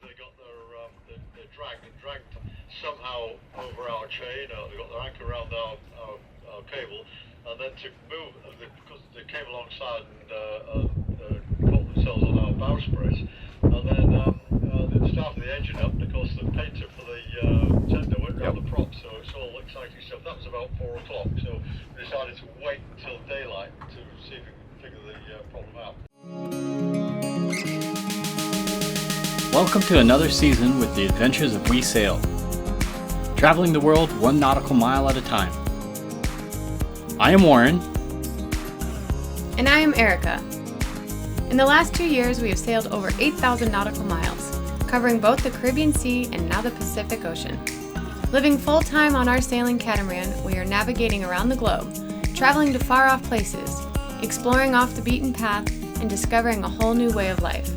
they got their drag and dragged somehow over our chain, or they got their anchor around our cable, and then to move, because they came alongside and caught themselves on our bowsprit, and then they started the engine up, and of course the painter for the tender went around the prop, so it's all exciting stuff. That was about 4 o'clock, so we decided to wait until daylight to see if we could figure the problem out. Welcome to another season with the adventures of WEsail, traveling the world 1 nautical mile at a time. I am Warren. And I am Erica. In the last 2 years, we have sailed over 8,000 nautical miles, covering both the Caribbean Sea and now the Pacific Ocean. Living full-time on our sailing catamaran, we are navigating around the globe, traveling to far-off places, exploring off the beaten path, and discovering a whole new way of life.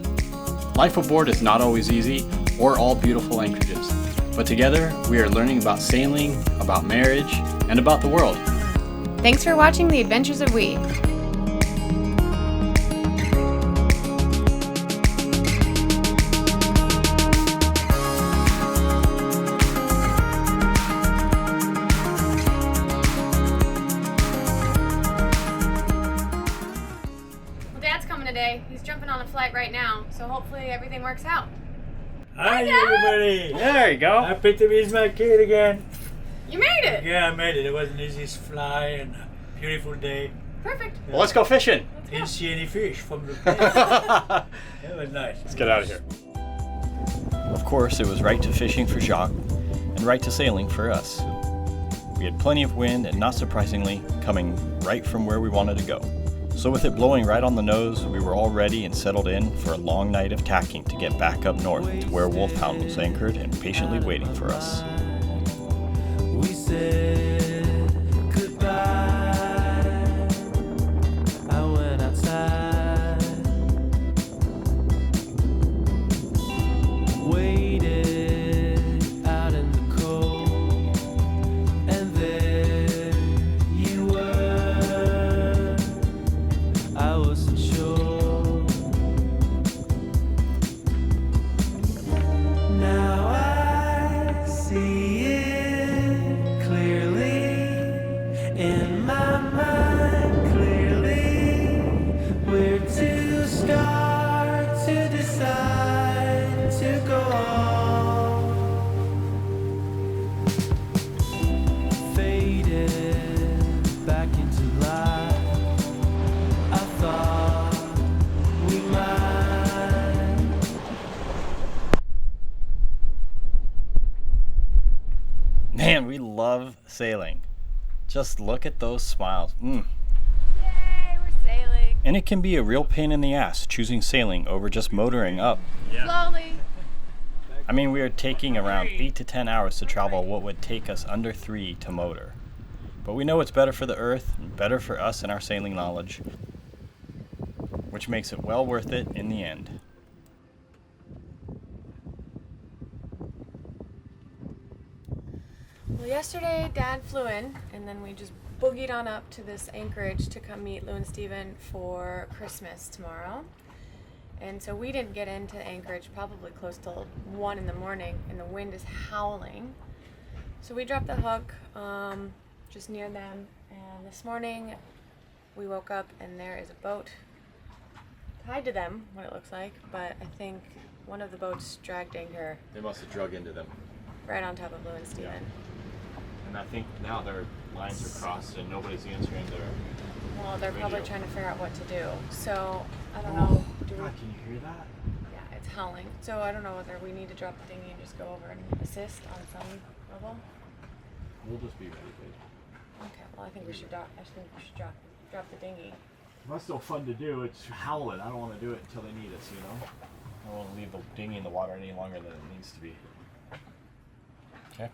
Life aboard is not always easy or all beautiful anchorages, but together we are learning about sailing, about marriage, and about the world. Thanks for watching The Adventures of We. Today. He's jumping on a flight right now, so hopefully everything works out. Hi everybody! There you go. Happy to be my kid again. You made it! Yeah, I made it. It was an easy fly and a beautiful day. Perfect. Well, let's go fishing. Didn't see any fish from the plane. It was nice. Let's get out of here. Of course, it was right to fishing for Jacques and right to sailing for us. We had plenty of wind and, not surprisingly, coming right from where we wanted to go. So with it blowing right on the nose, we were all ready and settled in for a long night of tacking to get back up north to where Wolfhound was anchored and patiently waiting for us. We said goodbye. I went outside, waited out in the cold, and there you were. I wasn't sure. Now I see it clearly, in my mind clearly, where to start to decide to go on. Faded back into life. I thought we might. Man, we love sailing. Just look at those smiles. Yay, we're sailing. And it can be a real pain in the ass choosing sailing over just motoring up. Slowly. I mean, we are taking around 8 to 10 hours to travel what would take us under 3 to motor. But we know it's better for the earth, and better for us and our sailing knowledge, which makes it well worth it in the end. Well, yesterday Dad flew in, and then we just boogied on up to this anchorage to come meet Lou and Steven for Christmas tomorrow. And so we didn't get into Anchorage probably close till 1 in the morning, and the wind is howling. So we dropped the hook just near them, and this morning we woke up and there is a boat tied to them, what it looks like, but I think one of the boats dragged anchor They must have drug into them. right on top of Lou and Steven. And I think now their lines are crossed and nobody's answering their... Well, they're probably radio. trying to figure out what to do. So I don't know. Do we, God, can you hear that? yeah, it's howling. So I don't know whether we need to drop the dinghy and just go over and assist on some level. We'll just be ready, babe. Okay. Well, I think we should drop the dinghy. That's still fun to do. It's howling. I don't want to do it until they need us, you know? I don't want to leave the dinghy in the water any longer than it needs to be. Okay.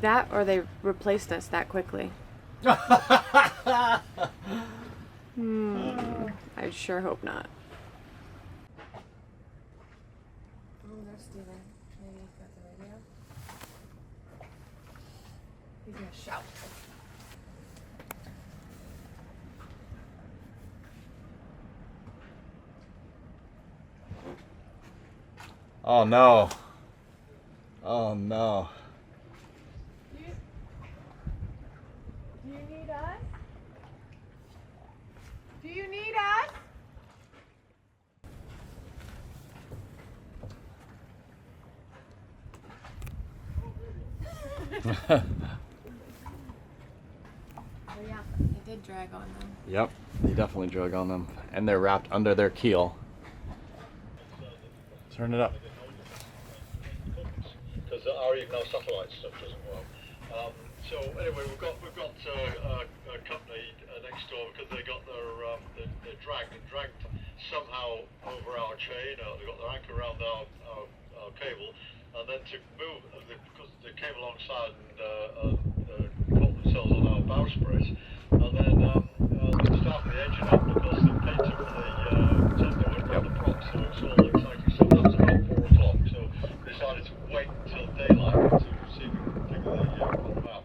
That, or they replaced us that quickly. I sure hope not. Oh, there's Steven. Maybe he's got the radio. He's gonna shout. Oh no. Oh no. Do you need us? Do you need us? Oh yeah, it did drag on them. Yep, they definitely drug on them. And they're wrapped under their keel. Turn it up. Because our email satellite stuff doesn't work. So anyway, we've got a company next door because they got their dragged somehow over our chain. They got their anchor around our cable, and then to move because they came alongside and caught themselves on our bowsprit, and then they started the engine up because they took the prop, so it's all exciting. So that was about 4 o'clock. So they decided to wait until daylight to see if we can figure the problem out.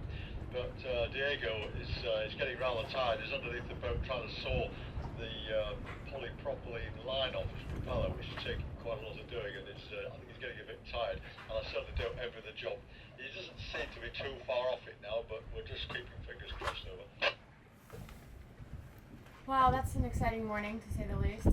But Diego is getting rather tired. He's underneath the boat trying to saw the polypropylene line off his propeller, which is taking quite a lot of doing, and I think he's getting a bit tired. And I certainly don't envy the job. He doesn't seem to be too far off it now, but we're just keeping fingers crossed over. Wow, that's an exciting morning to say the least.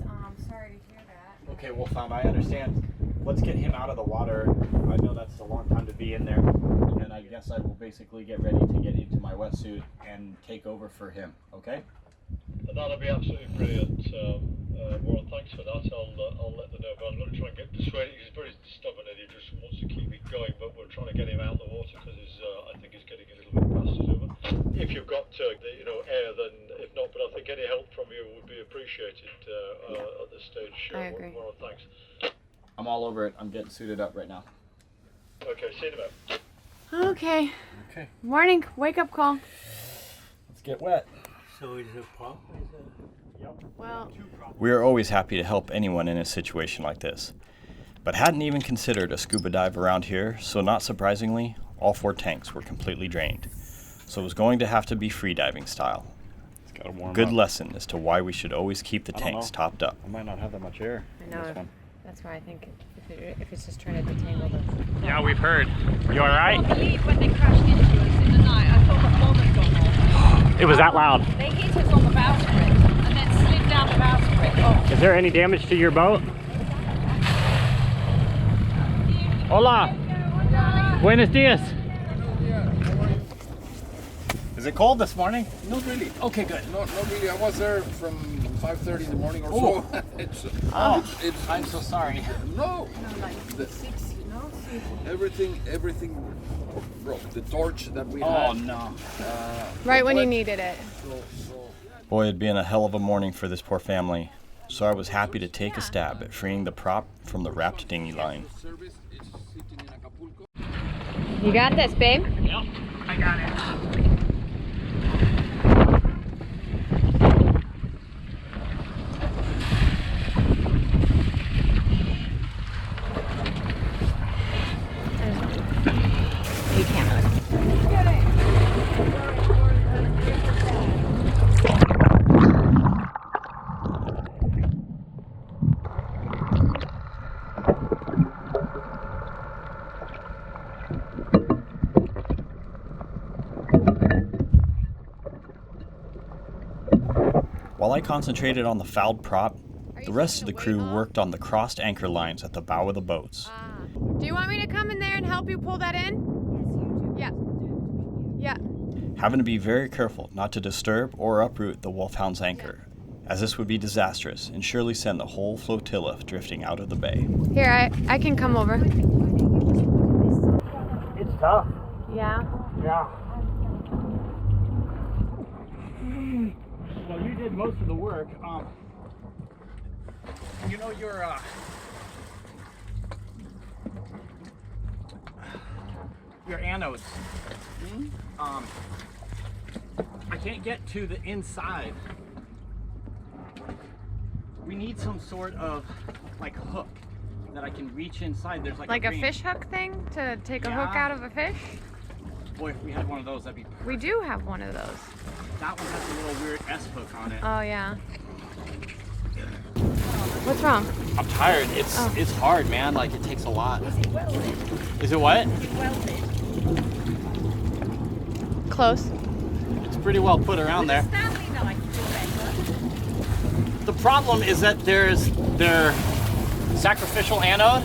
Sorry to hear that. Okay, Wolfhound, I understand. Let's get him out of the water. I know that's a long time to be in there. And then I guess I will basically get ready to get into my wetsuit and take over for him, okay? That'll be absolutely brilliant. Warren, thanks for that. I'll let them know. But I'm going to try and get persuaded. He's very stubborn and he just wants to keep it going. But we're trying to get him out of the water because I think he's getting a little bit past us over. If you've got air, then if not. But I think any help from you would be appreciated at this stage. I agree. Warren, thanks. I'm all over it. I'm getting suited up right now. Okay, see you in a minute. Okay. Okay. Morning. Wake up call. Let's get wet. So is it a prop? Well, We are always happy to help anyone in a situation like this, but hadn't even considered a scuba dive around here, so not surprisingly, all 4 tanks were completely drained. So it was going to have to be freediving style. It's gotta warm Good up. lesson as to why we should always keep the I don't tanks know. topped up. I might not have that much air I in know. this one. That's why I think if it's just trying to detangle the. Yeah, we've heard. You alright? I can't believe when they crashed into us in the night, I thought the bomb had gone off. It was that loud. They hit us on the bowsprit and then slid down the bowsprit. Oh. Is there any damage to your boat? Hola. Buenos dias. Is it cold this morning? Not really. Okay, good. Not really. I was there from 5:30 in the morning or Oh. so. it's I'm so sorry. no. Everything broke. The torch that we Oh had. no. Right when you what? needed it. Boy, it'd been a hell of a morning for this poor family, so I was happy to take a stab at freeing the prop from the wrapped dinghy line. Service is sitting in Acapulco. You got this, babe. Yep, I got it. You can't. While I concentrated on the fouled prop, the rest of the crew worked on the crossed anchor lines at the bow of the boats. Do you want me to come in there and help you pull that in? Yes, you do. Yeah. Having to be very careful not to disturb or uproot the Wolfhound's anchor, as this would be disastrous and surely send the whole flotilla drifting out of the bay. Here, I can come over. It's tough. Yeah. Yeah. Well, you did most of the work. You know your anodes. I can't get to the inside. We need some sort of like hook that I can reach inside. There's like A ring. fish hook thing to take a hook Yeah. out of a fish? Boy, if we had one of those, that'd be perfect. We do have one of those. That one has a little weird S hook on it. Oh, yeah. What's wrong? I'm tired. It's hard, man. Like it takes a lot. Is it welded? Is it what? Is it welded? Close. It's pretty well put around there. Stanley knife do better. The problem is that there's their sacrificial anode,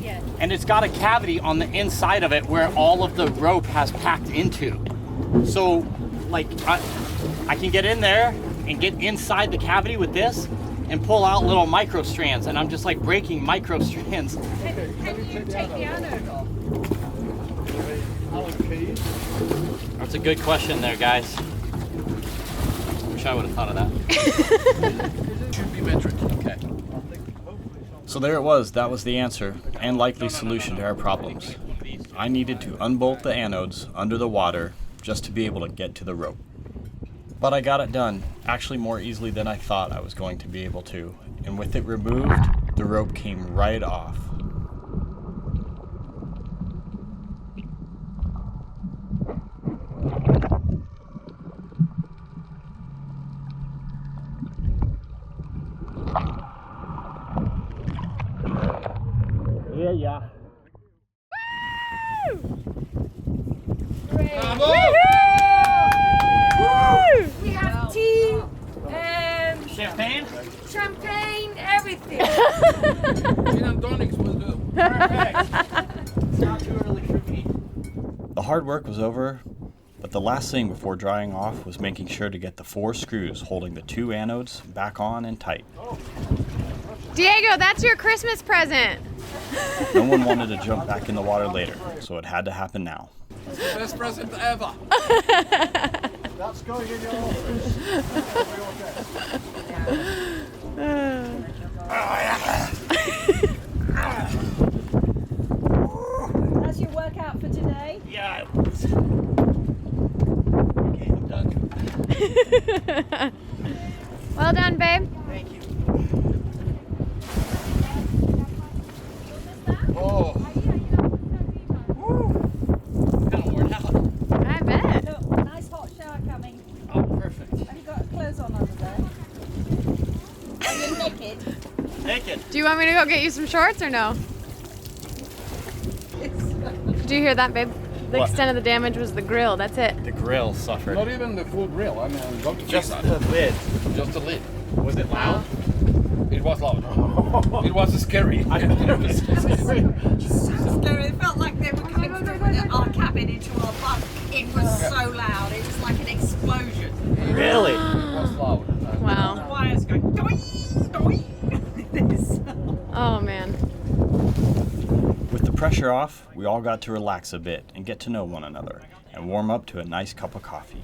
Yeah. and it's got a cavity on the inside of it where all of the rope has packed into. So, like, I can get in there and get inside the cavity with this and pull out little micro strands, and I'm just like breaking micro strands. Can you take the anode off? That's a good question there, guys. Wish I would have thought of that. Should be metric. Okay. So there it was, that was the answer and likely solution to our problems. I needed to unbolt the anodes under the water just to be able to get to the rope. But I got it done, actually more easily than I thought I was going to be able to, and with it removed, the rope came right off. Yeah. We have tea, Champagne? champagne, everything. Gin and tonics will do. Perfect. It's not too early for me. The hard work was over, but the last thing before drying off was making sure to get the 4 screws holding the 2 anodes back on and tight. Diego, that's your Christmas present. No one wanted to jump back in the water later, so it had to happen now. It's the best present ever. That's going in your office. That's your workout for today. Yeah, it was. Okay, I'm done. Well done, babe. Thank you. Oh, Kind of worn out. I bet. Look, nice hot shower coming. Oh, perfect. Have you got clothes on under there? Are you naked? Naked. Do you want me to go get you some shorts or no? Did you hear that, babe? The What? extent of the damage was the grill. That's it. The grill suffered. not even the full grill. I mean, I'm going to Just fix the that. lid. Just the lid. Was it loud? It was loud. It was scary. So scary. It felt like they were coming through our cabin into our bunk. It was so loud. It was like an explosion. Really? It was loud. Wow. Wires going doing, doing. This. Oh, man. With the pressure off, we all got to relax a bit and get to know one another and warm up to a nice cup of coffee.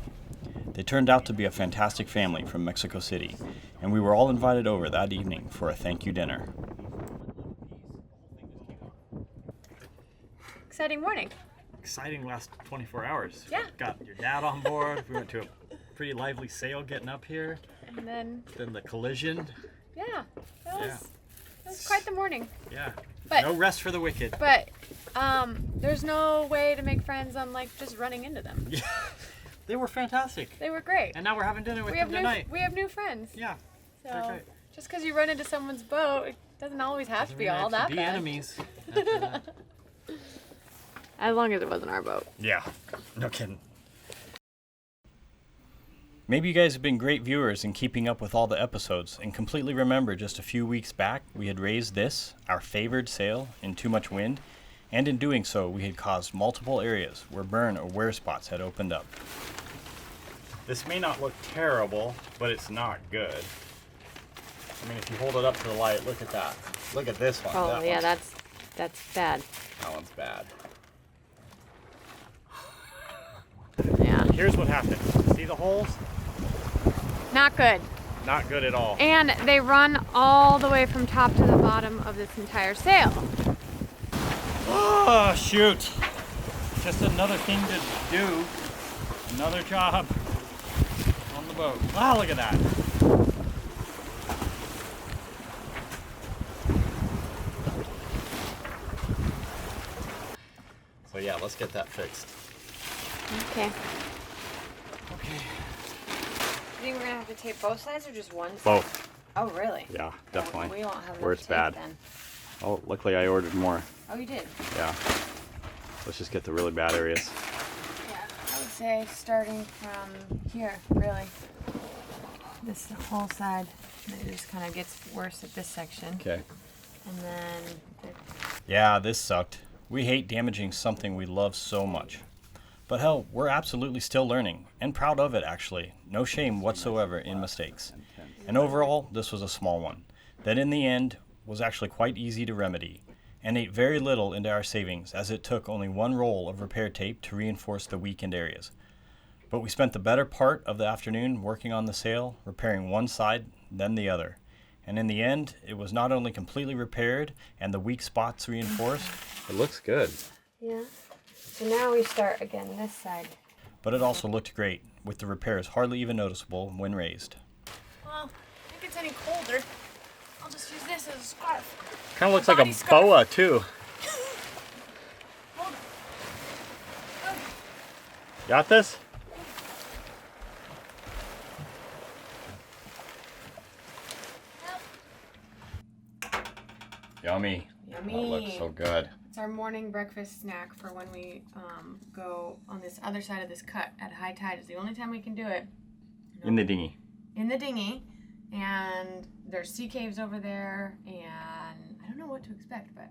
They turned out to be a fantastic family from Mexico City, and we were all invited over that evening for a thank you dinner. Exciting morning. Exciting last 24 hours. Yeah. Got your dad on board. We went to a pretty lively sail getting up here. And then, Then the collision. yeah, that was, Yeah. that was quite the morning. Yeah. But- no rest for the wicked. But there's no way to make friends on like just running into them. Yeah. They were fantastic. They were great. And now we're having dinner with We them have tonight. we have new friends. Yeah. they're So great. just because you run into someone's boat, it doesn't always have to be all that be bad. enemies. after that. As long as it wasn't our boat. Yeah. No kidding. Maybe you guys have been great viewers in keeping up with all the episodes and completely remember just a few weeks back we had raised this, our favored sail, in too much wind, and in doing so we had caused multiple areas where burn or wear spots had opened up. This may not look terrible, but it's not good. I mean, if you hold it up to the light, look at that. Look at this one. Oh That yeah, one's- that's bad. that one's bad. Yeah. Here's what happened. See the holes? Not good. Not good at all. And they run all the way from top to the bottom of this entire sail. Oh, shoot. Just another thing to do. Another job on the boat. Wow, look at that. So yeah, let's get that fixed. Okay. Okay. You think we're gonna have to tape both sides or just one side? Both. Oh, really? Yeah, definitely. We won't have enough Where it's tape bad. then. Oh, luckily I ordered more. Oh, you did? Yeah. Let's just get the really bad areas. Yeah, I would say starting from here, really. This whole side. It just kind of gets worse at this section. Okay. And then... Yeah, this sucked. We hate damaging something we love so much. But hell, we're absolutely still learning, and proud of it actually. No shame whatsoever in mistakes. And overall, this was a small one, that in the end was actually quite easy to remedy, and ate very little into our savings as it took only one roll of repair tape to reinforce the weakened areas. But we spent the better part of the afternoon working on the sail, repairing one side, then the other. And in the end, it was not only completely repaired and the weak spots reinforced. It looks good. Yeah. So now we start again this side. But it also looked great, with the repairs hardly even noticeable when raised. Well, if it's any colder, I'll just use this as a scarf. Kind of looks like Body a scarf. boa too. Hold on. Got this? Yummy. Yummy. That looks so good. It's our morning breakfast snack for when we go on this other side of this cut at high tide. It's the only time we can do it. In the dinghy. In the dinghy. And there's sea caves over there. And I don't know what to expect, but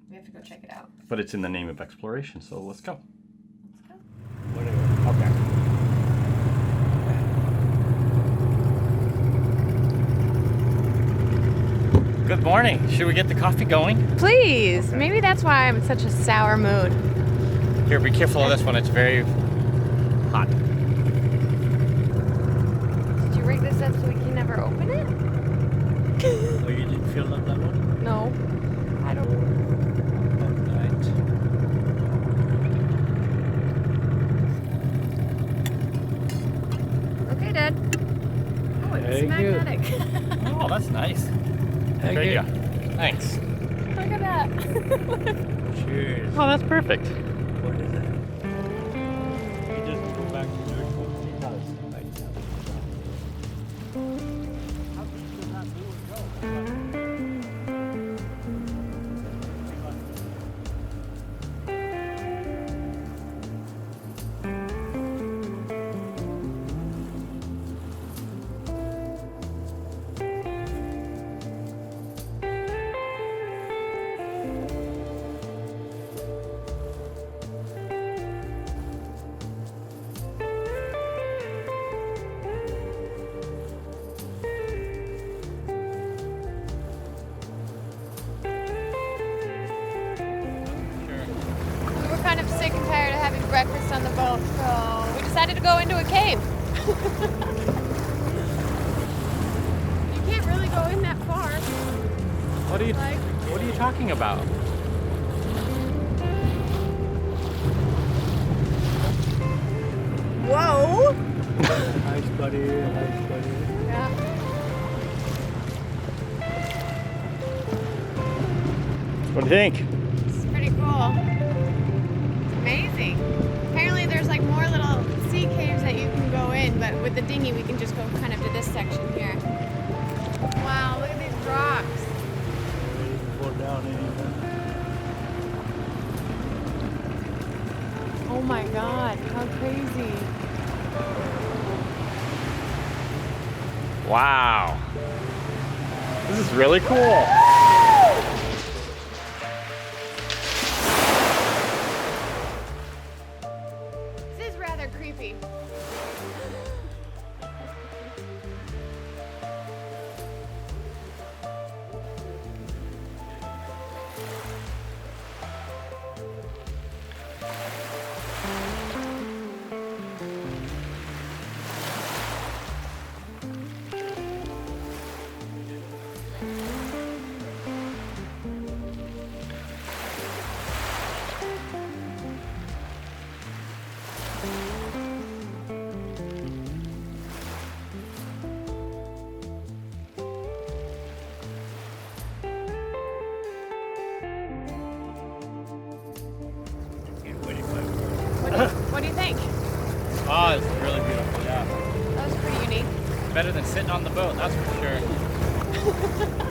we have to go check it out. But it's in the name of exploration, so let's go. Let's go. Whatever. Okay. Good morning. Should we get the coffee going? Please. Maybe that's why I'm in such a sour mood. Here, be careful of this one. It's very hot. Did you rig this up so we can never open it? Oh, you didn't fill up that one? No. I don't. Alright. Okay, Dad. Oh, it's Very good. magnetic. Oh, that's nice. Thank There you. you go. Thanks. Look at that. Cheers. Oh, that's perfect. What is it? It doesn't go back to dirt. It does. How does that fluid go? We were kind of sick and tired of having breakfast on the boat, so we decided to go into a cave. You can't really go in that far. What are you talking about? Whoa! Nice buddy, nice buddy. Yeah. What do you think? It's pretty cool. It's amazing. Apparently there's like more little sea caves that you can go in, but with the dinghy we can just go kind of to this section here. Wow, look at these rocks. Fall down anytime. Oh my god, how crazy. Wow. This is really cool. This is rather creepy. What do you think? Oh, it's really beautiful, yeah. That was pretty unique. Better than sitting on the boat, that's for sure. it.